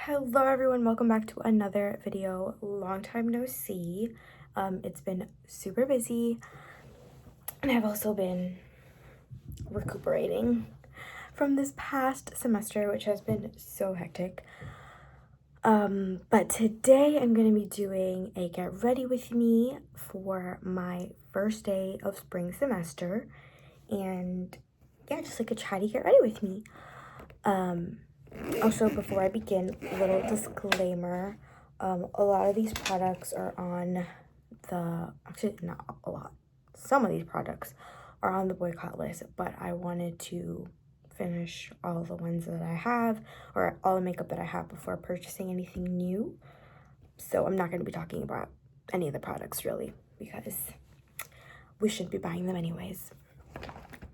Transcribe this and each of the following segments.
Hello everyone, welcome back to another video. Long time no see. It's been super busy and I've also been recuperating from this past semester, which has been so hectic. But today I'm going to be doing a get ready with me for my first day of spring semester, and yeah, just like a chatty get ready with me. Also, before I begin, a little disclaimer. A lot of these products are on actually not a lot, some of these products are on the boycott list, but I wanted to finish all the ones that I have, or all the makeup that I have, before purchasing anything new. So I'm not going to be talking about any of the products really, because we shouldn't be buying them anyways.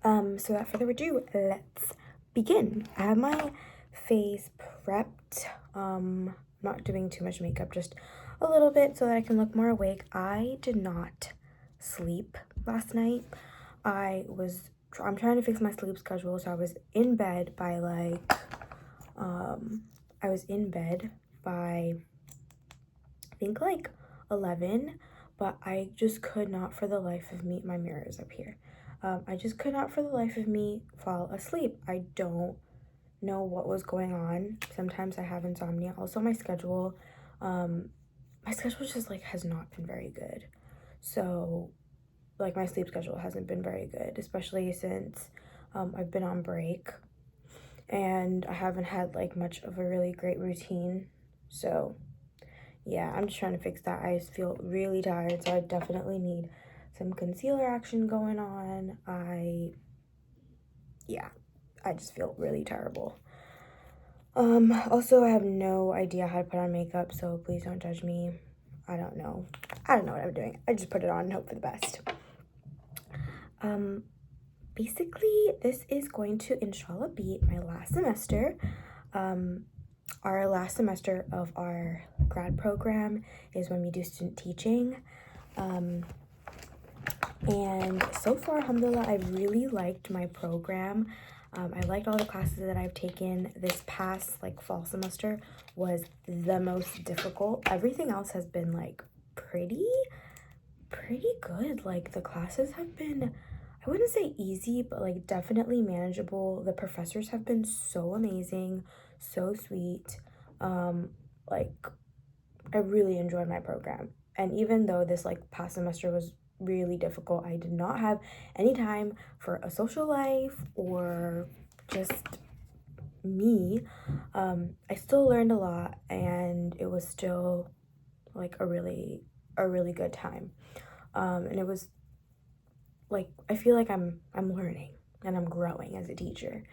So without further ado, let's begin. I have my face prepped. Not doing too much makeup, just a little bit so that I can look more awake. I did not sleep last night. I'm trying to fix my sleep schedule, so I was in bed by I think like 11, but I just could not for the life of me, my mirror is up here. I just could not for the life of me fall asleep. I don't know what was going on. Sometimes I have insomnia. Also, my schedule just like has not been very good. So like my sleep schedule hasn't been very good, especially since I've been on break and I haven't had like much of a really great routine. So yeah, I'm just trying to fix that. I just feel really tired, so I definitely need some concealer action going on. I just feel really terrible. Also, I have no idea how to put on makeup, so please don't judge me. I don't know what I'm doing. I just put it on and hope for the best. Basically, this is going to, inshallah, be my last semester. Our last semester of our grad program is when we do student teaching. And so far, alhamdulillah, I really liked my program. I liked all the classes that I've taken. This past like fall semester was the most difficult. Everything else has been like pretty good. Like the classes have been, I wouldn't say easy, but like definitely manageable. The professors have been so amazing, so sweet. Like I really enjoyed my program. And even though this like past semester was really difficult, I did not have any time for a social life or just me. I still learned a lot, and it was still like a really good time. And it was like, I feel like I'm learning and I'm growing as a teacher.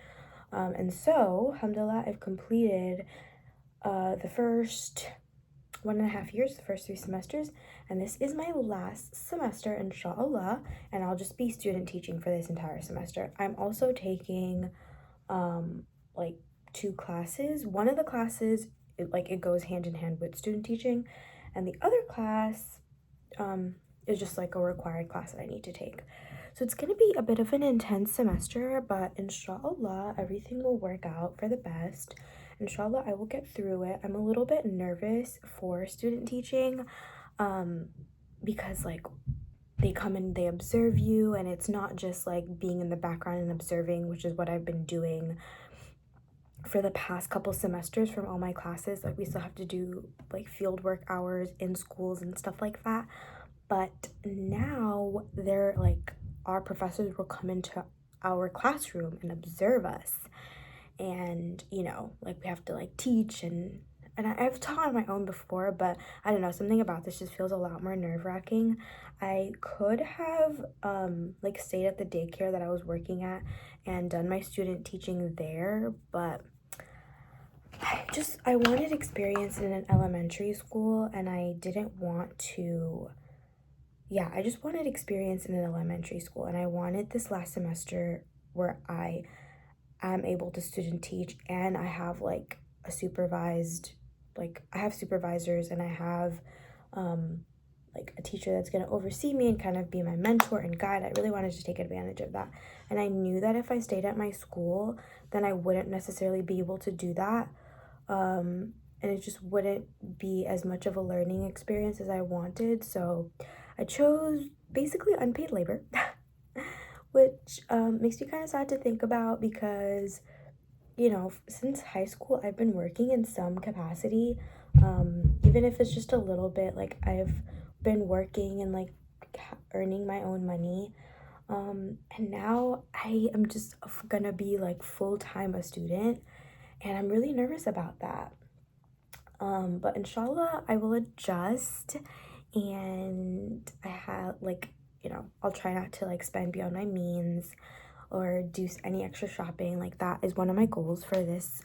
And so alhamdulillah, I've completed the first 1.5 years, the first 3 semesters, and this is my last semester, inshallah, and I'll just be student teaching for this entire semester. I'm also taking like 2 classes. One of the classes, it goes hand in hand with student teaching, and the other class is just like a required class that I need to take. So it's going to be a bit of an intense semester, but inshallah, everything will work out for the best. Inshallah, I will get through it. I'm a little bit nervous for student teaching because like they come and they observe you, and it's not just like being in the background and observing, which is what I've been doing for the past couple semesters from all my classes. Like we still have to do like field work hours in schools and stuff like that. But now they're like, our professors will come into our classroom and observe us, and you know, like we have to like teach, and I've taught on my own before, but I don't know, something about this just feels a lot more nerve-wracking. I could have like stayed at the daycare that I was working at and done my student teaching there, but I wanted experience in an elementary school, and I didn't want to, I just wanted experience in an elementary school, and I wanted this last semester where I am able to student teach, and I have like a supervised, like I have supervisors, and I have like a teacher that's going to oversee me and kind of be my mentor and guide. I really wanted to take advantage of that, and I knew that if I stayed at my school, then I wouldn't necessarily be able to do that. and it just wouldn't be as much of a learning experience as I wanted. So I chose basically unpaid labor, which makes me kind of sad to think about because, you know, since high school, I've been working in some capacity, even if it's just a little bit. Like, I've been working and like earning my own money. And now I am just gonna be like full time a student, and I'm really nervous about that. But inshallah, I will adjust, and I have like, you know, I'll try not to like spend beyond my means or do any extra shopping. Like, that is one of my goals for this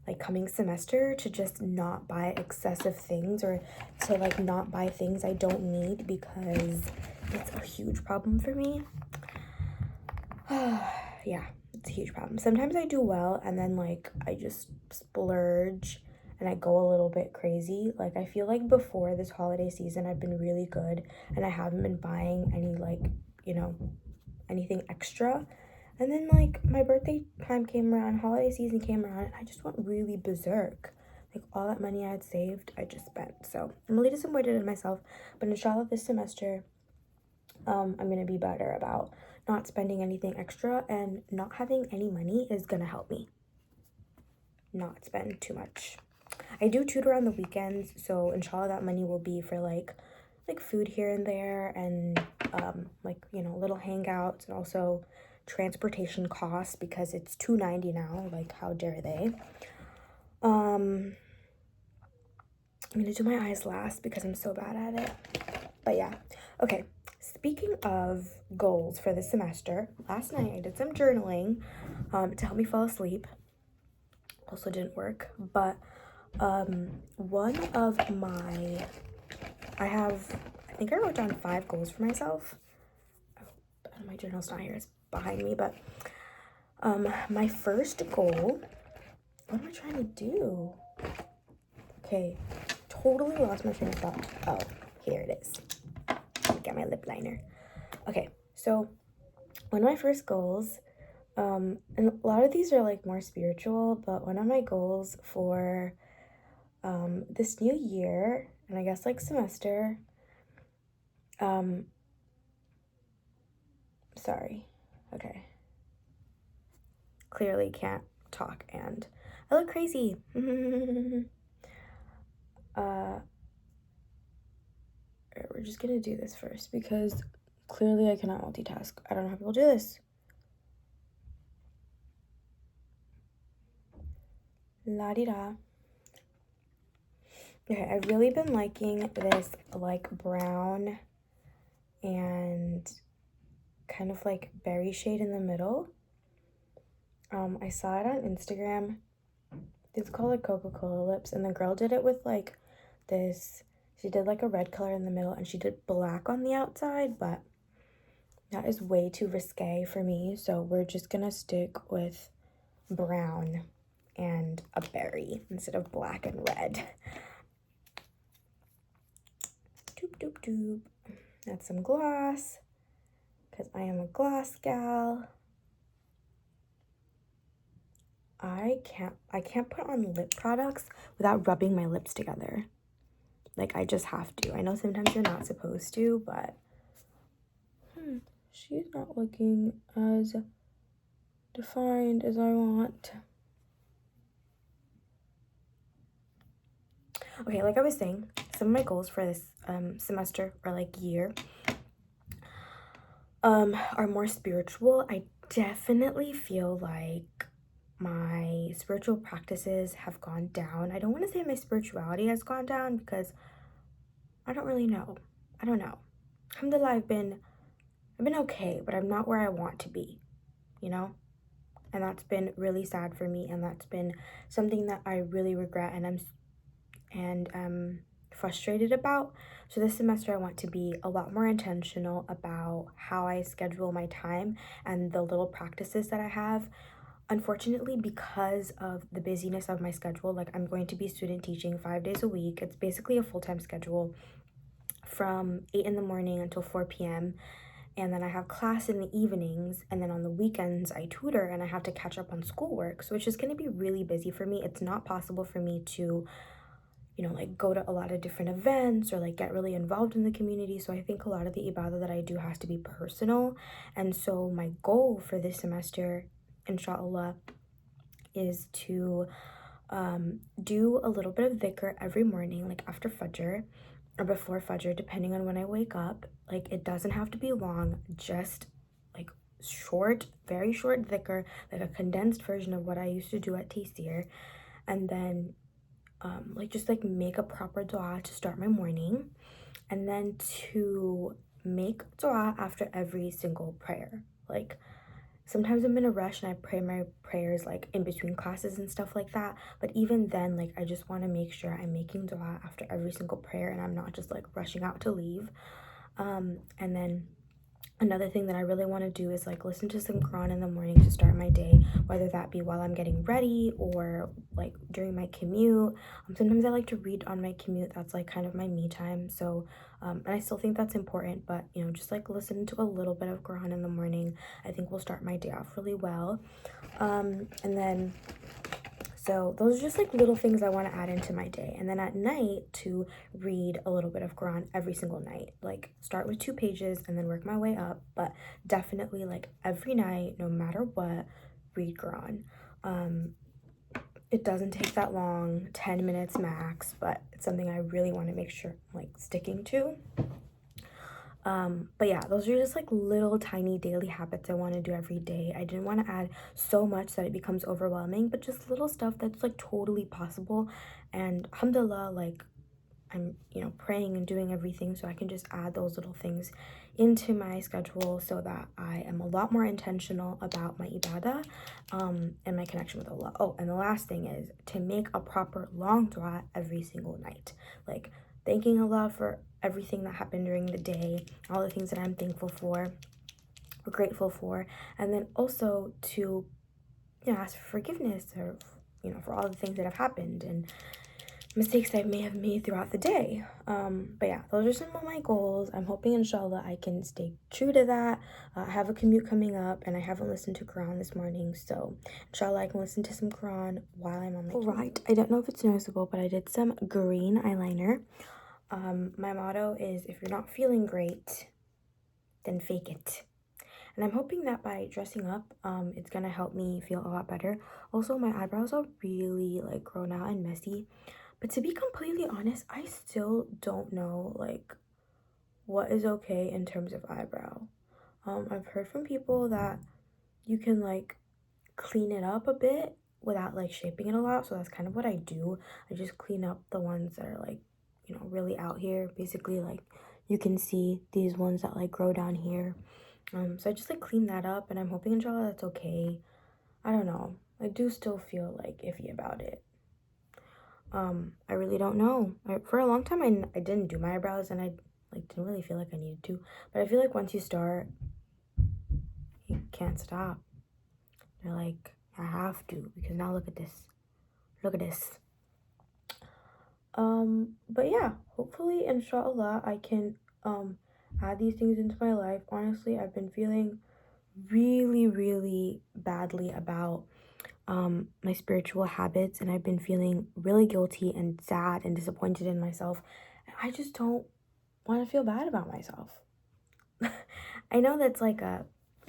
like coming semester, to just not buy excessive things, or to like not buy things I don't need, because it's a huge problem for me. Yeah, it's a huge problem. Sometimes I do well, and then like I just splurge and I go a little bit crazy. Like, I feel like before this holiday season I've been really good, and I haven't been buying any, like, you know, anything extra. And then like my birthday time came around, holiday season came around, and I just went really berserk. Like, all that money I had saved, I just spent. So I'm really disappointed in myself. But inshallah, this semester, I'm gonna be better about not spending anything extra, and not having any money is gonna help me not spend too much. I do tutor on the weekends, so inshallah that money will be for like food here and there, and like, you know, little hangouts, and also transportation costs, because it's $2.90 now. Like, how dare they? I'm gonna do my eyes last because I'm so bad at it. But yeah, okay. Speaking of goals for this semester, last night I did some journaling to help me fall asleep. Also didn't work, but one of my, I think I wrote down 5 goals for myself. Oh, my journal's not here, it's behind me. But my first goal, what am I trying to do? Okay, totally lost my train of thought. Oh, here it is. Get my lip liner. Okay, so one of my first goals, and a lot of these are like more spiritual, but one of my goals for this new year, and I guess like semester, sorry, okay, clearly can't talk and I look crazy. We're just gonna do this first because clearly I cannot multitask. I don't know how people do this. La-di-da. Okay, I've really been liking this like brown and kind of like berry shade in the middle. I saw it on Instagram. It's called like Coca-Cola lips, and the girl did it with like this. She did like a red color in the middle, and she did black on the outside, but that is way too risque for me. So we're just gonna stick with brown and a berry instead of black and red. Doop doop doop. Add some gloss, because I am a gloss gal. I can't put on lip products without rubbing my lips together. Like, I just have to. I know sometimes you're not supposed to, but she's not looking as defined as I want. Okay, like I was saying, some of my goals for this semester, or like year, are more spiritual. I definitely feel like my spiritual practices have gone down. I don't want to say my spirituality has gone down, because I don't really know. I don't know. Alhamdulillah, I've been okay, but I'm not where I want to be, you know? And that's been really sad for me, and that's been something that I really regret, and I'm frustrated about. So this semester I want to be a lot more intentional about how I schedule my time and the little practices that I have. Unfortunately, because of the busyness of my schedule, like, I'm going to be student teaching 5 days a week. It's basically a full-time schedule from 8 in the morning until 4 p.m. and then I have class in the evenings, and then on the weekends I tutor and I have to catch up on schoolwork. So it's just going to be really busy for me. It's not possible for me to, like go to a lot of different events or like get really involved in the community. So I think a lot of the ibadah that I do has to be personal. And so my goal for this semester, inshallah, is to do a little bit of dhikr every morning, like after Fajr or before Fajr, depending on when I wake up. Like, it doesn't have to be long, just like short, very short dhikr, like a condensed version of what I used to do at Taysir. And then like just like make a proper dua to start my morning, and then to make dua after every single prayer. Like, sometimes I'm in a rush and I pray my prayers like in between classes and stuff like that. But even then, like, I just want to make sure I'm making dua after every single prayer and I'm not just like rushing out to leave. And then another thing that I really want to do is like listen to some Quran in the morning to start my day, whether that be while I'm getting ready or like during my commute. Sometimes I like to read on my commute. That's like kind of my me time. So, and I still think that's important, but just like listen to a little bit of Quran in the morning, I think will start my day off really well. And then so those are just like little things I want to add into my day. And then at night, to read a little bit of Quran every single night. Like, start with 2 pages and then work my way up. But definitely like every night, no matter what, read Quran. It doesn't take that long, 10 minutes max, but it's something I really want to make sure I'm like sticking to. But yeah, those are just like little tiny daily habits I want to do every day. I didn't want to add so much that it becomes overwhelming, but just little stuff that's like totally possible. And alhamdulillah, like, I'm praying and doing everything, so I can just add those little things into my schedule so that I am a lot more intentional about my ibadah and my connection with Allah. Oh, and the last thing is to make a proper long dua every single night, like thanking Allah for everything that happened during the day, all the things that I'm thankful for or grateful for, and then also to ask for forgiveness, or for all the things that have happened and mistakes I may have made throughout the day. But yeah, those are some of my goals. I'm hoping inshallah I can stay true to that. I have a commute coming up and I haven't listened to Quran this morning, so inshallah I can listen to some Quran while I'm on my commute. Right, I don't know if it's noticeable, but I did some green eyeliner. My motto is, if you're not feeling great, then fake it. And I'm hoping that by dressing up, it's gonna help me feel a lot better. Also, my eyebrows are really like grown out and messy. But to be completely honest, I still don't know like what is okay in terms of eyebrow. I've heard from people that you can like clean it up a bit without like shaping it a lot. So that's kind of what I do. I just clean up the ones that are like, really out here. Basically, like, you can see these ones that like grow down here. So I just like clean that up, and I'm hoping inshallah that's okay. I don't know. I do still feel like iffy about it. I really don't know. For a long time, I didn't do my eyebrows, and I like didn't really feel like I needed to. But I feel like once you start, you can't stop. You're like, I have to, because now look at this. Look at this. But yeah, hopefully, inshallah, I can add these things into my life. Honestly, I've been feeling really, really badly about my spiritual habits, and I've been feeling really guilty and sad and disappointed in myself, and I just don't want to feel bad about myself. I know that's like I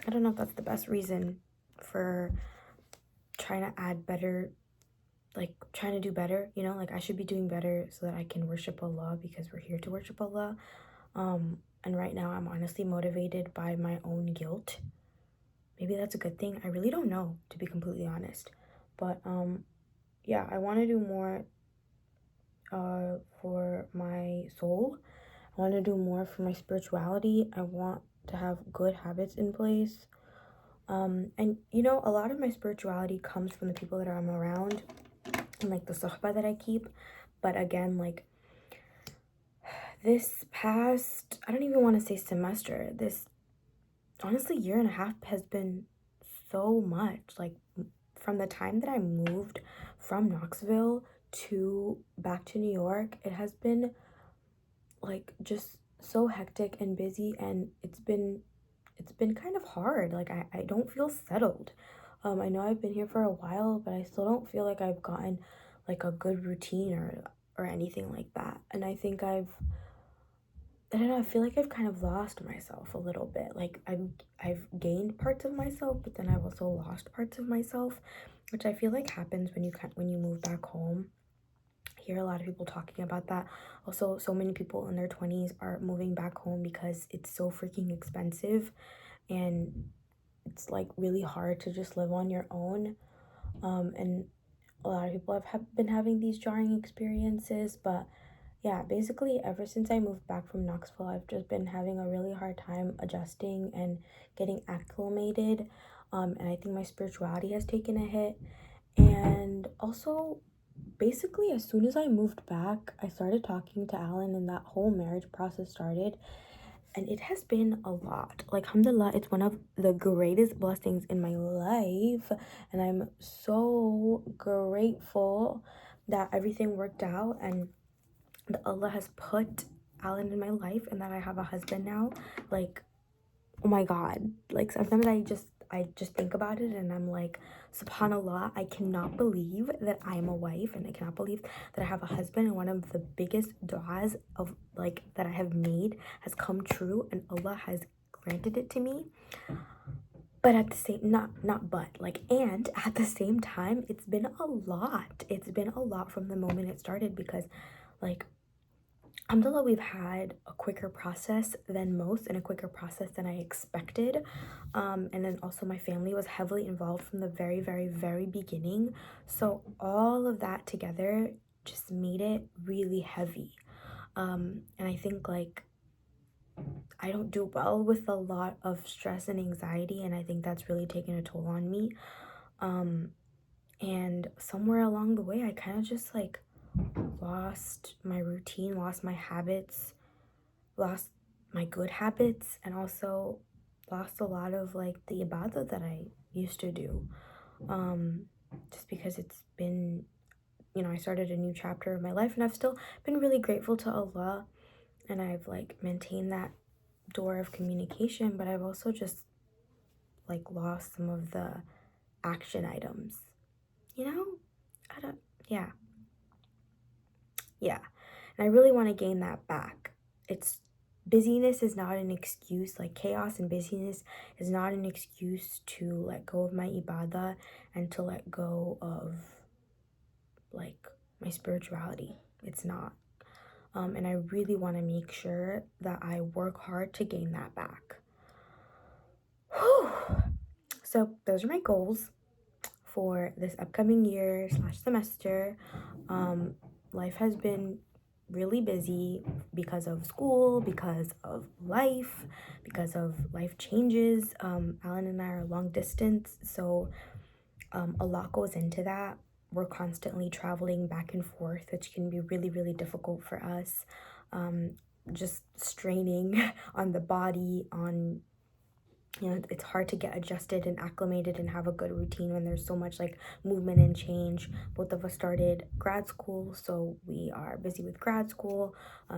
don't know if that's the best reason for trying to add better, like trying to do better, like I should be doing better so that I can worship Allah, because we're here to worship Allah. And right now I'm honestly motivated by my own guilt. Maybe that's a good thing. I really don't know, to be completely honest. But yeah, I want to do more for my soul. I want to do more for my spirituality. I want to have good habits in place. And a lot of my spirituality comes from the people that I'm around and like the suhbah that I keep. But again, like, this past, I don't even want to say semester, this honestly year and a half has been so much. Like, from the time that I moved from Knoxville to back to New York, it has been like just so hectic and busy, and it's been it's been kind of hard. Like I don't feel settled. I know I've been here for a while, but I still don't feel like I've gotten like a good routine or anything like that. And I think I don't know, I feel like I've kind of lost myself a little bit. Like I've gained parts of myself, but then I've also lost parts of myself, which I feel like happens when you move back home. I hear a lot of people talking about that. Also, so many people in their 20s are moving back home because it's so freaking expensive, and it's like really hard to just live on your own. And a lot of people been having these jarring experiences, but yeah, basically ever since I moved back from Knoxville, I've just been having a really hard time adjusting and getting acclimated. And I think my spirituality has taken a hit. And also, basically, as soon as I moved back, I started talking to Alan, and that whole marriage process started. And it has been a lot. Like, alhamdulillah, it's one of the greatest blessings in my life. And I'm so grateful that everything worked out and that Allah has put Alan in my life and that I have a husband now. Like, oh my God. Like, sometimes I just think about it and I'm like, subhanallah, I cannot believe that I am a wife, and I cannot believe that I have a husband, and one of the biggest du'as of like that I have made has come true, and Allah has granted it to me. But at the same, not but like, and at the same time, it's been a lot. It's been a lot from the moment it started, because like, alhamdulillah, we've had a quicker process than most and a quicker process than I expected. And then also my family was heavily involved from the very, very, very beginning. So all of that together just made it really heavy. And I think like I don't do well with a lot of stress and anxiety, and I think that's really taken a toll on me. Um, and somewhere along the way, I kind of just like lost my routine, lost my habits, lost my good habits, and also lost a lot of like the ibadah that I used to do. Um, just because it's been, I started a new chapter of my life, and I've still been really grateful to Allah, and I've like maintained that door of communication, but I've also just like lost some of the action items, you know? I don't, yeah, yeah. And I really want to gain that back. It's Busyness is not an excuse, like chaos and busyness is not an excuse to let go of my ibadah and to let go of like my spirituality. It's not. And I really want to make sure that I work hard to gain that back. Whew. So those are my goals for this upcoming year / semester. Life has been really busy because of school, because of life, because of life changes. Alan and I are long distance, so a lot goes into that. We're constantly traveling back and forth, which can be really, really difficult for us. Just straining on the body, on it's hard to get adjusted and acclimated and have a good routine when there's so much like movement and change. Both of us started grad school, so we are busy with grad school.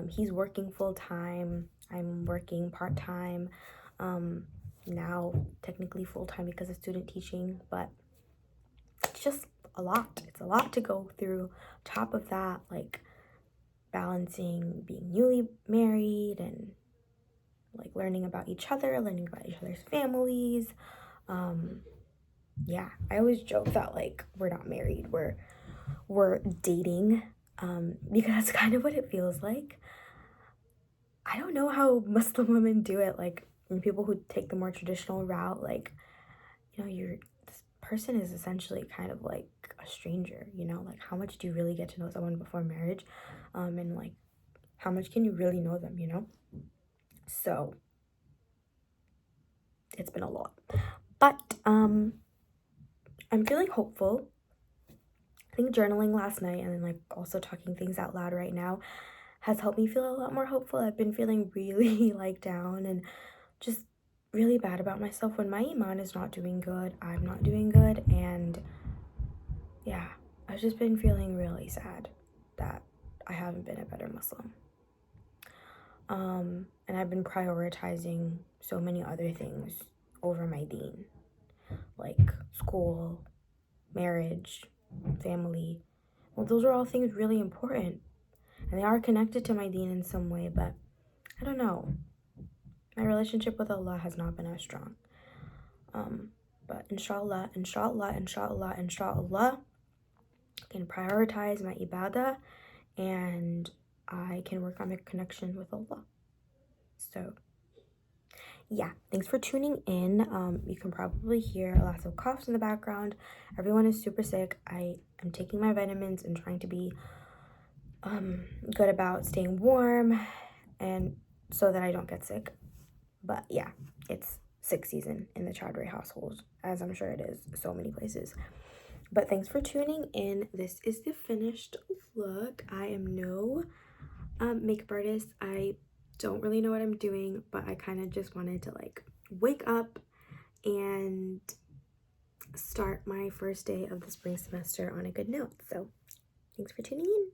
He's working full time. I'm working part time. Now technically full time because of student teaching, but it's just a lot. It's a lot to go through. Top of that, like balancing being newly married and like learning about each other's families. Yeah, I always joke that like we're not married, we're dating, because that's kind of what it feels like. I don't know how Muslim women do it, like, and people who take the more traditional route, like, this person is essentially kind of like a stranger, like how much do you really get to know someone before marriage? And like how much can you really know them, So it's been a lot. But I'm feeling hopeful. I think journaling last night and then like also talking things out loud right now has helped me feel a lot more hopeful. I've been feeling really like down and just really bad about myself. When my iman is not doing good, I'm not doing good. And yeah, I've just been feeling really sad that I haven't been a better Muslim. And I've been prioritizing so many other things over my deen, like school, marriage, family. Well, those are all things really important, and they are connected to my deen in some way, but I don't know. My relationship with Allah has not been as strong. But inshallah, inshallah, inshallah, inshallah, I can prioritize my ibadah and I can work on my connection with Allah. So yeah, thanks for tuning in. You can probably hear lots of coughs in the background. Everyone is super sick. I am taking my vitamins and trying to be good about staying warm and so that I don't get sick. But yeah, it's sick season in the Chowdhury household, as I'm sure it is so many places. But thanks for tuning in. This is the finished look. I am no makeup artist. I don't really know what I'm doing, but I kind of just wanted to like wake up and start my first day of the spring semester on a good note. So thanks for tuning in.